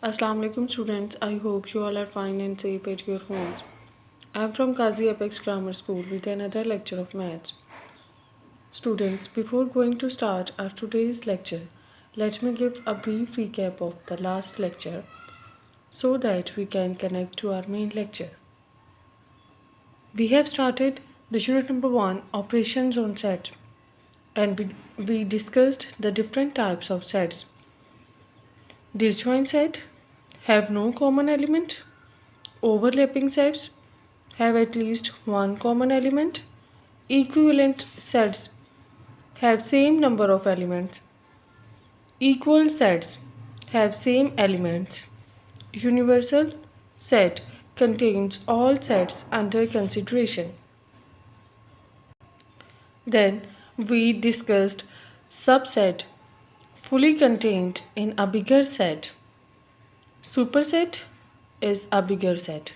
Assalamu alaikum students. I hope you all are fine and safe at your homes. I am from Qazi Apex Grammar School with another lecture of maths. Students, before going to start our today's lecture, let me give a brief recap of the last lecture so that we can connect to our main lecture. We have started the unit number 1, operations on sets, and we discussed the different types of sets. Disjoint set have no common element. Overlapping sets have at least one common element. Equivalent sets have same number of elements. Equal sets have same elements. Universal set contains all sets under consideration. Then we discussed subset fully contained in a bigger set. Superset is a bigger set.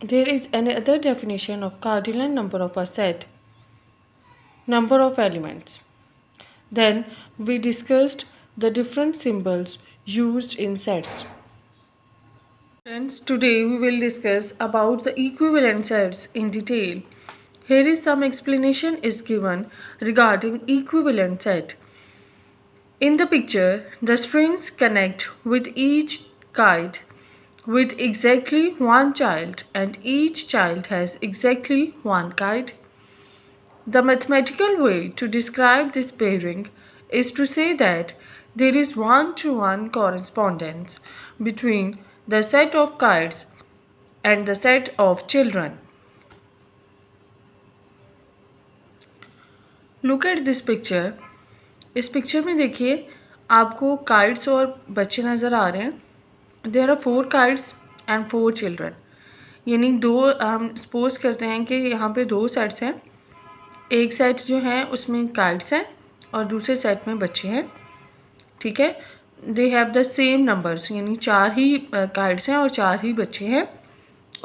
There is another definition of cardinal number of a set, number of elements. Then we discussed the different symbols used in sets. Friends, today we will discuss about the equivalent sets in detail. Here is some explanation is given regarding equivalent set. In the picture, the strings connect with each kite with exactly one child, and each child has exactly one kite. The mathematical way to describe this pairing is to say that there is one-to-one correspondence between the set of kites and the set of children. Look at this picture. इस picture में देखिए आपको kites और बच्चे नज़र आ रहे हैं. There are 4 kites and 4 children. यानी हम सपोज करते हैं कि यहाँ पे 2 सेट्स हैं. एक सेट जो है उसमें काइट्स हैं और दूसरे सेट में बच्चे हैं. ठीक है, they have the same numbers, यानी 4 ही काइट्स हैं और 4 ही बच्चे हैं.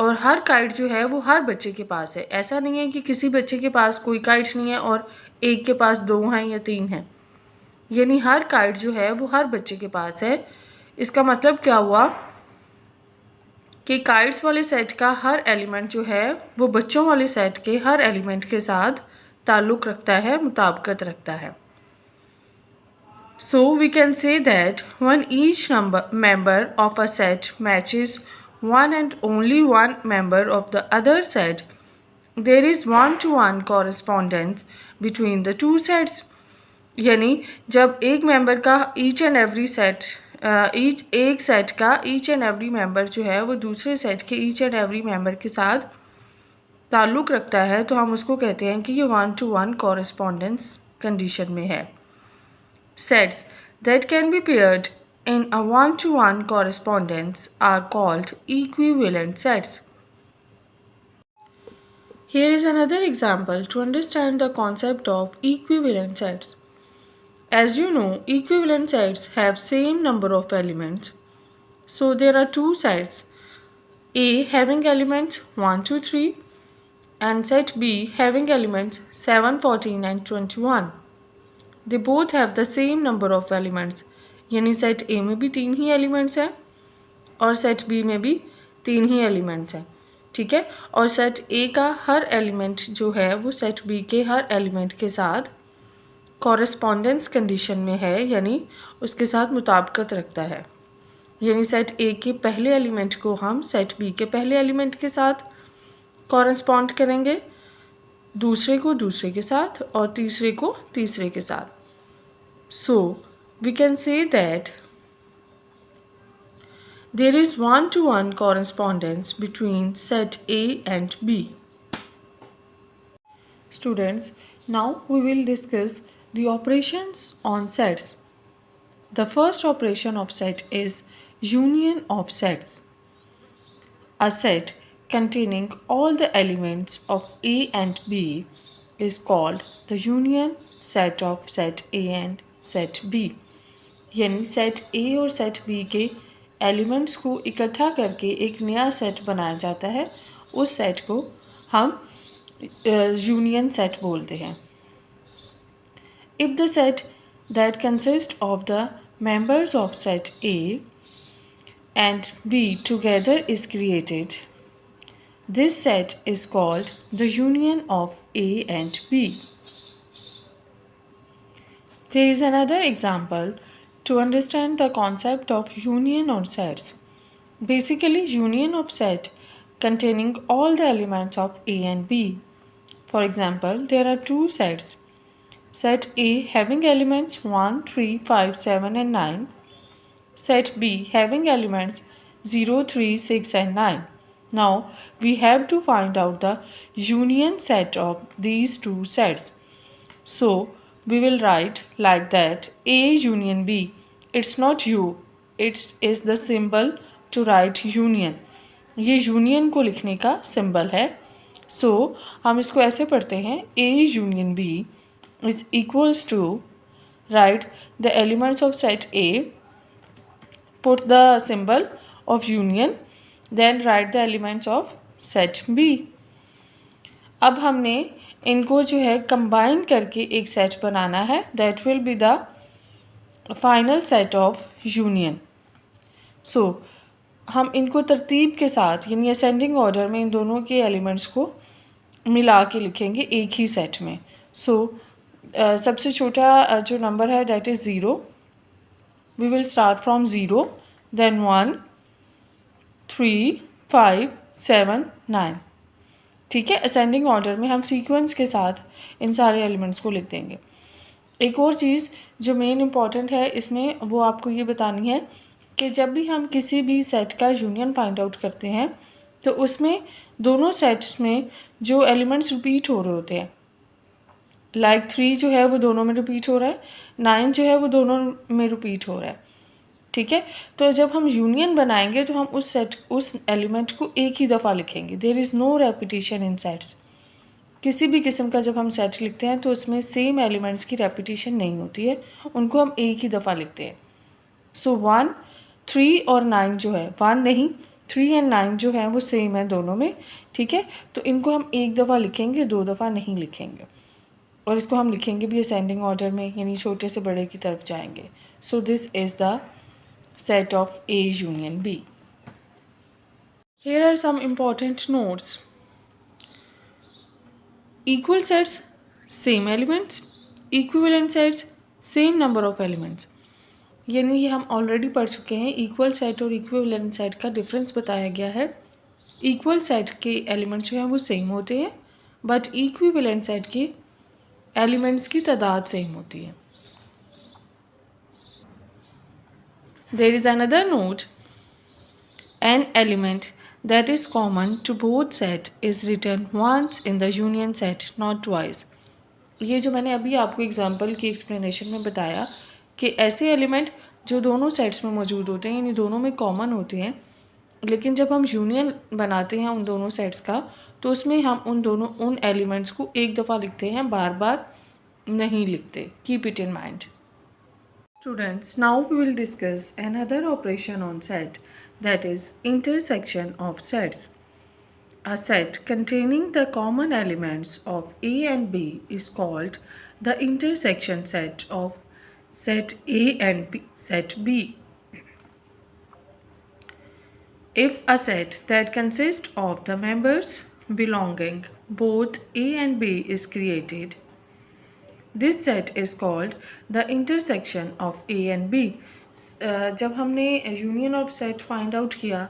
और हर काइट जो है वो हर बच्चे के पास है. ऐसा नहीं है कि किसी बच्चे के पास कोई काइट नहीं है और एक के पास 2 हैं या 3 हैं. यानी हर काइट जो है वो हर बच्चे के पास है. इसका मतलब क्या हुआ कि काइट्स वाले सेट का हर एलिमेंट जो है वो बच्चों वाले सेट के हर एलिमेंट के साथ ताल्लुक़ रखता है, मुताबिकत रखता है. So we can say that when each member of a set matches one and only one member of the other set, there is one-to-one correspondence between the two sets. यानी जब एक मेंबर का ईच एंड एवरी मेंबर जो है वो दूसरे set के each and every member के साथ ताल्लुक़ रखता है तो हम उसको कहते हैं कि ये 1-to-1 कॉरेस्पॉन्डेंस कंडीशन में है. Sets that can be paired in a 1-to-1 correspondence are called equivalent sets. Here is another example to understand the concept of equivalent sets. As you know, equivalent sets have same number of elements. So there are 2 sets, A having elements 1, 2, 3 and set B having elements 7, 14 and 21. They both have the same number of elements. यानी set A में भी 3 ही elements हैं और set B में भी 3 ही elements हैं. ठीक है, और सेट A का हर एलिमेंट जो है वो सेट B के हर एलिमेंट के साथ कॉरेस्पॉन्डेंस कंडीशन में है, यानी उसके साथ मुताबिकत रखता है. यानी सेट A के पहले एलिमेंट को हम सेट B के पहले एलिमेंट के साथ कॉरेस्पॉन्ड करेंगे, दूसरे को दूसरे के साथ और तीसरे को तीसरे के साथ. So we can say that there is one-to-one correspondence between set A and B. Students, now we will discuss the operations on sets. The first operation of set is union of sets. A set containing all the elements of A and B is called the union set of set A and set B. यानी set A और set B के elements को इकट्ठा करके एक नया set बनाया जाता है. उस सेट को हम यूनियन सेट बोलते हैं. If the set that consists of the members of set A and B together is created, this set is called the union of A and B. There is another example to understand the concept of union or sets. Basically, union of set containing all the elements of A and B. For example, there are two sets. Set A having elements 1, 3, 5, 7 and 9. Set B having elements 0, 3, 6 and 9. Now, we have to find out the union set of these two sets. So, we will write like that A union B. It's not U, it is the symbol to write union. ये union को लिखने का symbol है. सो हम इसको ऐसे पढ़ते हैं A union B is equals to write the elements of set A, put the symbol of union, then write the elements of set B. अब हमने इनको जो है कंबाइन करके एक सेट बनाना है. That will be the final set of union. So हम इनको तरतीब के साथ यानी असेंडिंग ऑर्डर में इन दोनों के एलिमेंट्स को मिला के लिखेंगे एक ही सेट में. सो सबसे छोटा जो नंबर है that is 0. We will start from 0, then 1, 3, 5, 7, 9. ठीक है, असेंडिंग ऑर्डर में हम सीक्वेंस के साथ इन सारे एलिमेंट्स को लिख देंगे. एक और चीज़ जो मेन इम्पॉर्टेंट है इसमें वो आपको ये बतानी है कि जब भी हम किसी भी सेट का यूनियन फाइंड आउट करते हैं तो उसमें दोनों सेट्स में जो एलिमेंट्स रिपीट हो रहे होते हैं, लाइक 3 जो है वो दोनों में रिपीट हो रहा है, 9 जो है वो दोनों में रिपीट हो रहा है. ठीक है, तो जब हम यूनियन बनाएंगे तो हम उस एलिमेंट को एक ही दफ़ा लिखेंगे. There is no repetition in sets. किसी भी किस्म का जब हम सेट लिखते हैं तो उसमें सेम एलिमेंट्स की रेपिटेशन नहीं होती है, उनको हम एक ही दफ़ा लिखते हैं. सो 1, 3 और 9 जो है, 1 नहीं 3 एंड 9 जो है वो सेम है दोनों में. ठीक है, तो इनको हम एक दफ़ा लिखेंगे, दो दफ़ा नहीं लिखेंगे. और इसको हम लिखेंगे भी असेंडिंग ऑर्डर में, यानी छोटे से बड़े की तरफ जाएंगे. So this is the set of A union B. Here are some important notes. Equal sets, same elements. Equivalent sets, same number of elements. यानी ये हम ऑलरेडी पढ़ चुके हैं. इक्वल सेट और इक्विवेलेंट सेट का डिफरेंस बताया गया है. इक्वल सेट के एलिमेंट्स जो हैं वो सेम होते हैं, बट इक्विवेलेंट सेट के एलिमेंट्स की तादाद सेम होती है. There is another note. An element that is common to both set is written once in the union set, not twice. ये जो मैंने अभी आपको एग्जांपल की एक्सप्लेनेशन में बताया कि ऐसे एलिमेंट जो दोनों सेट्स में मौजूद होते हैं यानी दोनों में कॉमन होते हैं, लेकिन जब हम यूनियन बनाते हैं उन दोनों सेट्स का तो उसमें हम उन एलिमेंट्स को एक दफ़ा लिखते हैं, बार बार नहीं लिखते. Keep it in mind. Students, now we will discuss another operation on set, that is intersection of sets. A set containing the common elements of A and B is called the intersection set of set A and B, set B. If a set that consists of the members belonging both A and B is created, this set is called the intersection of A and B. जब हमने union of set find out किया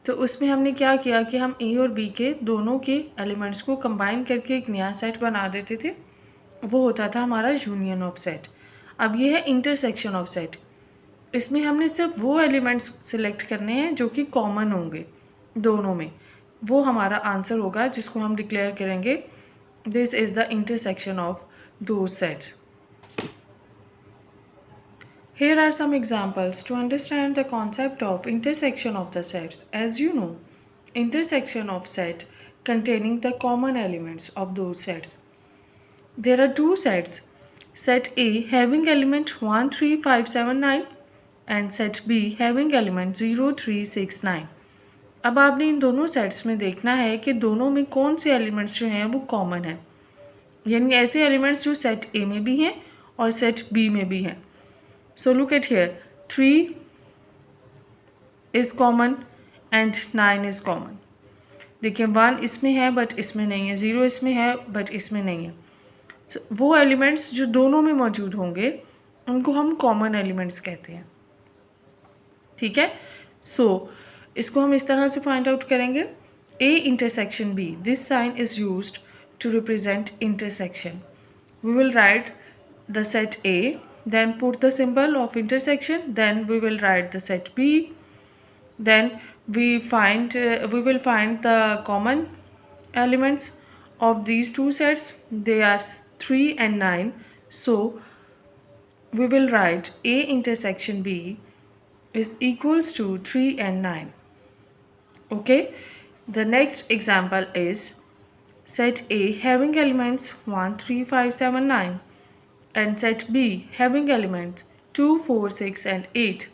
तो उसमें हमने क्या किया कि हम A और B के दोनों के एलिमेंट्स को कंबाइन करके एक नया सेट बना देते थे. वो होता था हमारा यूनियन ऑफ सेट. अब ये है इंटरसेक्शन ऑफ सेट. इसमें हमने सिर्फ वो एलिमेंट्स सिलेक्ट करने हैं जो कि कॉमन होंगे दोनों में. वो हमारा आंसर होगा जिसको हम डिक्लेयर करेंगे this is the intersection of those sets. Here are some examples to understand the concept of intersection of the sets. As you know, intersection of set containing the common elements of those sets. There are two sets, set A having element 1, 3, 5, 7, 9 and set B having element 0, 3, 6, 9. अब आपने इन दोनों sets में देखना है कि दोनों में कौन से एलिमेंट्स जो हैं वो कॉमन हैं, यानी ऐसे एलिमेंट्स जो सेट ए में भी हैं और सेट बी में भी हैं. So look at here 3, is common and 9 is common. देखिए 1 इसमें है बट इसमें नहीं है, 0 इसमें है बट इसमें नहीं है। So, वो एलिमेंट्स जो दोनों में मौजूद होंगे उनको हम कॉमन एलिमेंट्स कहते हैं। ठीक है, इसको हम इस तरह से फाइंड आउट करेंगे। A intersection B, this sign is used to represent intersection. We will write the set A, then put the symbol of intersection, then we will write the set B, then we will find the common elements of these two sets. They are 3 and 9, so we will write A intersection B is equals to 3 and 9. Okay, the next example is set A having elements 1 3 5 7 9 and set B having elements 2 4 6 and 8.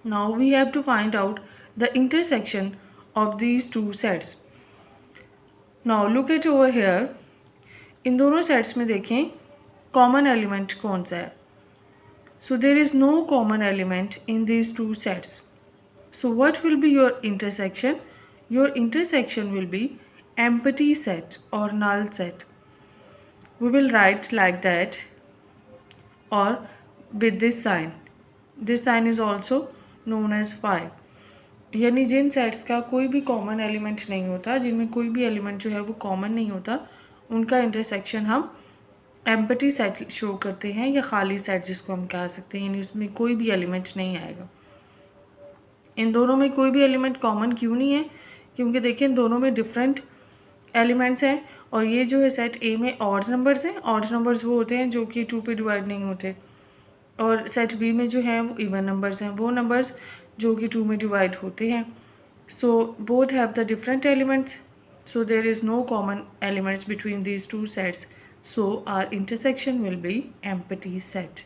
Now we have to find out the intersection of these two sets. Now look at over here. इन दोनों sets में देखें common element कौन सा है। So there is no common element in these two sets. So what will be your intersection? Your intersection will be empty set or null set. We will write like that or with this sign. This sign is also known as 5. यानी जिन sets का कोई भी common element नहीं होता, जिनमें कोई भी element जो है वो कॉमन नहीं होता, उनका इंटरसेक्शन हम एम्पटी सेट शो करते हैं या खाली सेट जिसको हम कह सकते हैं, यानी उसमें कोई भी एलिमेंट नहीं आएगा। इन दोनों में कोई भी एलिमेंट कॉमन क्यों नहीं है? क्योंकि देखिए इन दोनों में डिफरेंट एलिमेंट्स हैं और ये जो है सेट ए में ऑड नंबर्स हैं। ऑड नंबर्स वो होते हैं जो कि 2 पे डिवाइड नहीं होते, और सेट बी में जो हैं वो इवन नंबर्स हैं, वो नंबर्स जो कि 2 में डिवाइड होते हैं। So both have the different elements, so there is no common elements between these two sets, so our intersection will be empty set.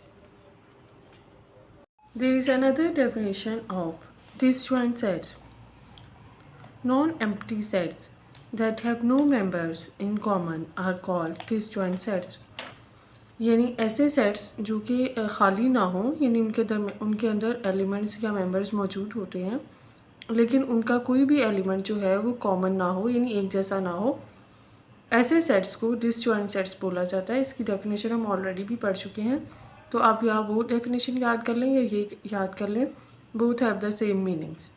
There is another definition of disjoint sets. Non-empty sets that have no members in common are called disjoint sets. यानी ऐसे sets जो कि ख़ाली ना हो, यानी उनके अंदर एलिमेंट्स या मेंबर्स मौजूद होते हैं लेकिन उनका कोई भी एलिमेंट जो है वो कॉमन ना हो, यानी एक जैसा ना हो, ऐसे सेट्स को डिसजॉइंट सेट्स बोला जाता है। इसकी डेफिनेशन हम ऑलरेडी भी पढ़ चुके हैं, तो आप या वो डेफिनेशन याद कर लें या ये याद कर लें, both have the same meanings.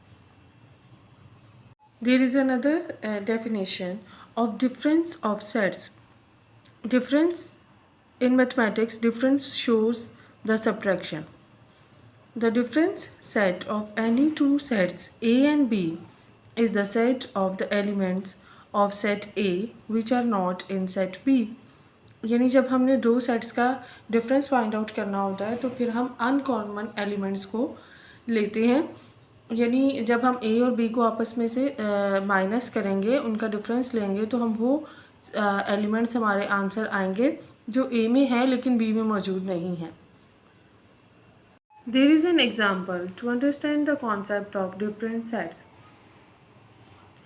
There is another definition of difference of sets. Difference in mathematics, difference shows the subtraction. The difference set of any two sets A and B is the set of the elements of set A which are not in set B. यानी जब हमने दो sets का difference find out करना होता है तो फिर हम अनकॉमन एलिमेंट्स को लेते हैं, यानी जब हम A और B को आपस में से माइनस करेंगे, उनका डिफरेंस लेंगे, तो हम वो एलिमेंट्स हमारे आंसर आएंगे जो ए में है लेकिन बी में मौजूद नहीं है। There is an example to understand the concept of different sets.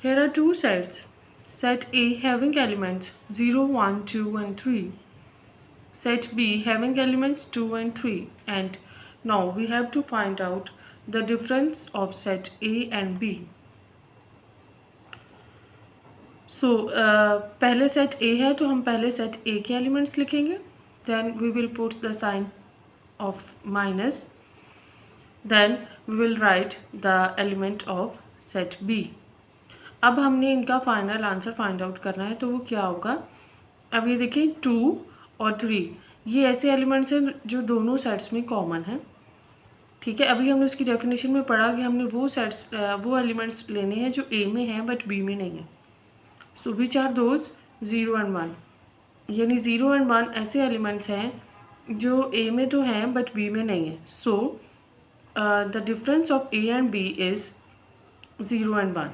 Here are two sets, set A having elements 0 1 2 and 3, set B having elements 2 and 3, and now we have to find out the difference of set A and B. सो पहले set ए है तो हम पहले set ए के elements लिखेंगे, then we will put the sign of minus, then we will write the element of set B. अब हमने इनका फाइनल आंसर फाइंड आउट करना है, तो वो क्या होगा? अब ये देखिए 2 और 3 ये ऐसे एलिमेंट्स हैं जो दोनों सेट्स में कॉमन हैं। ठीक है, अभी हमने उसकी डेफिनेशन में पढ़ा कि हमने वो एलिमेंट्स लेने हैं जो ए में हैं बट बी में नहीं है। सो विच आर दोज? 0 and 1, यानी 0 and 1 ऐसे एलिमेंट्स हैं जो ए में तो हैं बट बी में नहीं है। So the difference of A and B is 0 and 1।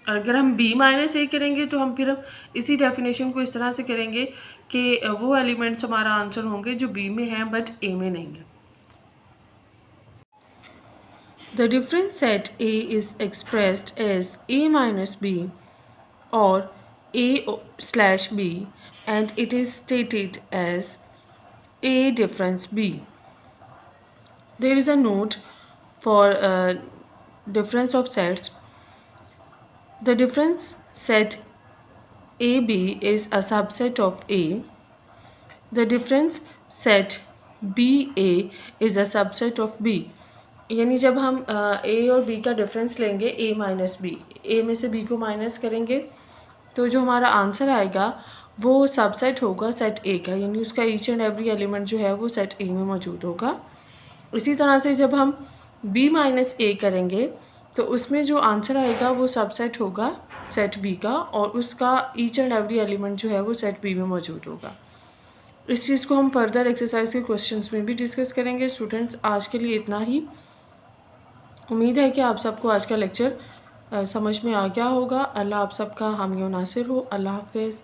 अगर हम b माइनस ए करेंगे तो हम फिर इसी डेफिनेशन को इस तरह से करेंगे कि वो एलिमेंट्स हमारा आंसर होंगे जो b में हैं बट a में नहीं है। The difference set a is expressed as a minus b or A/B, and it is stated as A difference B. There is a note for difference of sets. The difference set AB is a subset of A. The difference set BA is a subset of B. यानी जब हम A और B का difference लेंगे A minus B, A में से B को minus करेंगे तो जो हमारा आंसर आएगा वो सबसेट होगा सेट A का, यानी उसका ईच एंड एवरी एलिमेंट जो है वो सेट A में मौजूद होगा। इसी तरह से जब हम B माइनस A करेंगे तो उसमें जो आंसर आएगा वो सबसेट होगा सेट B का, और उसका ईच एंड एवरी एलिमेंट जो है वो सेट B में मौजूद होगा। इस चीज़ को हम फर्दर एक्सरसाइज के क्वेश्चंस में भी डिस्कस करेंगे। स्टूडेंट्स, आज के लिए इतना ही। उम्मीद है कि आप सबको आज का लेक्चर समझ में आ गया होगा। अल्लाह आप सबका हामी और नासिर हो। अल्लाह हाफिज़।